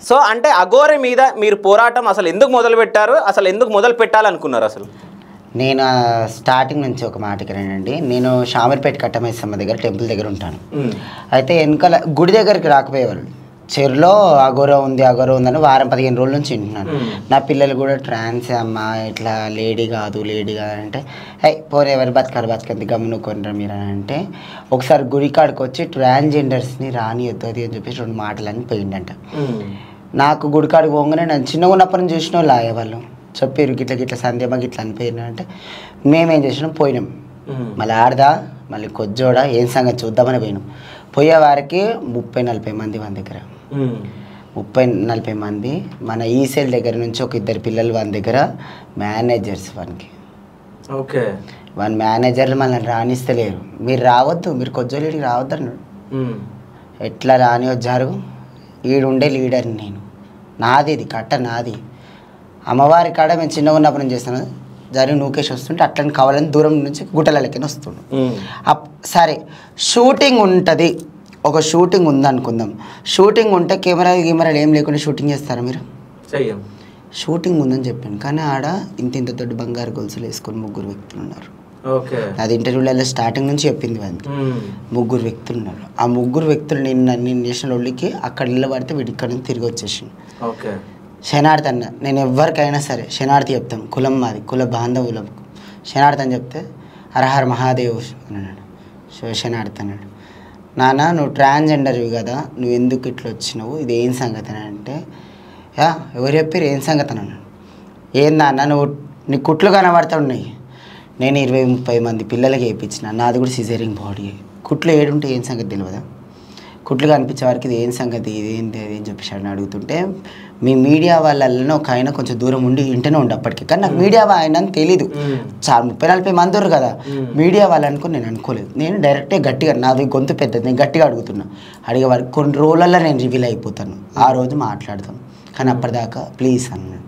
So అంటే అఘోరి మీద మీరు పోరాటం అసలు ఎందుకు మొదలుపెట్టారు? అసలు ఎందుకు మొదలు పెట్టాలనుకున్నారు అసలు? నేను స్టార్టింగ్ నుంచి ఒక మాటకి రండి. నేను షామర్పేట కట్టమైసమ్మ దగ్గర టెంపుల్ దగ్గర ఉంటాను. అయితే వెనకాల గుడి దగ్గరికి రాకపోయేవాళ్ళు. చెరులో అఘోర ఉంది అని వారం 15 రోజుల నుంచి వింటున్నాను. నా పిల్లలు కూడా ట్రాన్స్ అమ్మ ఇట్లా లేడీ కాదు అంటే పోనీ ఎవరు బతకంది గమ్మునుకొనరా మీరు అని అంటే ఒకసారి గుడి కాడికి వచ్చి ట్రాన్స్జెండర్స్ని రానియొద్దు అది అని చెప్పేసి 2 మాటలని పోయిందంట. నాకు గుడి కాడికి పోగానే నన్ను చిన్నగా ఉన్నప్పటి నుంచి చూసిన వాళ్ళు ఆయేవాళ్ళు చెప్పారు గిట్ల సంధ్యమ్మ గిట్ల అనిపోయినా అంటే మేమేం చేసినాం పోయినాం. మళ్ళీ ఆడదా మళ్ళీ కొజ్జోడా ఏం సంగతి చూద్దామని పోయినాం. పోయే వారికి 30-40 మంది మన దగ్గర 30-40 మంది మన ఈసెల్ దగ్గర నుంచి ఒక 2 పిల్లలు మన దగ్గర మేనేజర్స్ వానికి. ఓకే, వన్ మేనేజర్లు మనల్ని రాణిస్తలేరు. మీరు రావద్దు, మీరు కొజ్జోలేడికి రావద్దు అన్నాడు. ఎట్లా రాని వచ్చారు? ఈడుండే లీడర్ని నేను, నాది ఇది కట్ట నాది. అమ్మవారి కాడ మేము చిన్నగా ఉన్నప్పుడు నేను చేస్తాను జరిగి నూకేసి వస్తుంటే అట్లని కావాలని దూరం నుంచి గుట్టలకి వస్తుండు. సరే షూటింగ్ ఉంటుంది, ఒక షూటింగ్ ఉందనుకుందాం. షూటింగ్ ఉంటే కెమెరాలు ఏం లేకుండా షూటింగ్ చేస్తారా మీరు? షూటింగ్ ఉందని చెప్పాను కానీ ఆడ ఇంత దొడ్డు బంగారు గొలుసులు వేసుకొని 3 వ్యక్తులు ఉన్నారు. అది ఇంటర్వ్యూలలో స్టార్టింగ్ నుంచి చెప్పింది వాళ్ళకి. 3 వ్యక్తులు ఉన్నారు. ఆ 3 వ్యక్తులు నేను నేషనల్ ఒళ్ళికి అక్కడ నిలబడితే వీడి ఇక్కడ నుంచి తిరిగి వచ్చేసింది. శనార్థి అన్న నేను ఎవరికైనా సరే శనార్థి చెప్తాను, కులం మాది కుల బాంధవులం శనార్థి అని చెప్తే హరహర మహాదేవ్ అన్నాడు. శనార్థి అన్నాడు, నాన్న నువ్వు ట్రాన్స్జెండర్వి కదా, నువ్వు ఎందుకు ఇట్లా వచ్చినావు, ఇది ఏం సంగతి అని అంటే ఎవరు చెప్పారు ఏం సంగతి అని అన్నాడు. ఏందన్న నువ్వు నీ కుట్లు కనబడుతున్నాయి, నేను 20-30 మంది పిల్లలకి వేయించిన, నాది కూడా సిజేరింగ్ బాడీ, కుట్లు ఏడుంటే ఏం సంగతి తెలియదా, కుట్లు కనిపించే వారికి ఇది ఏం సంగతి ఇది ఏంటి అది అని చెప్పేసి అని అడుగుతుంటే మీ మీడియా వాళ్ళల్లో ఒక ఆయన కొంచెం దూరం ఉండి ఇంటనే ఉండి అప్పటికి. కానీ నాకు మీడియా ఆయన అని తెలీదు. చాలా 30-40 మంది ఉన్నారు కదా మీడియా వాళ్ళు అనుకుని నేను అనుకోలేదు. నేను డైరెక్ట్గా గట్టిగా నాది గొంతు పెద్దది, నేను గట్టిగా అడుగుతున్నా. అడిగే వారికి కొన్ని రోజులలో నేను రివీల్ అయిపోతాను, ఆ రోజు మాట్లాడతాను. కానీ అప్పటిదాకా ప్లీజ్ అన్నాను.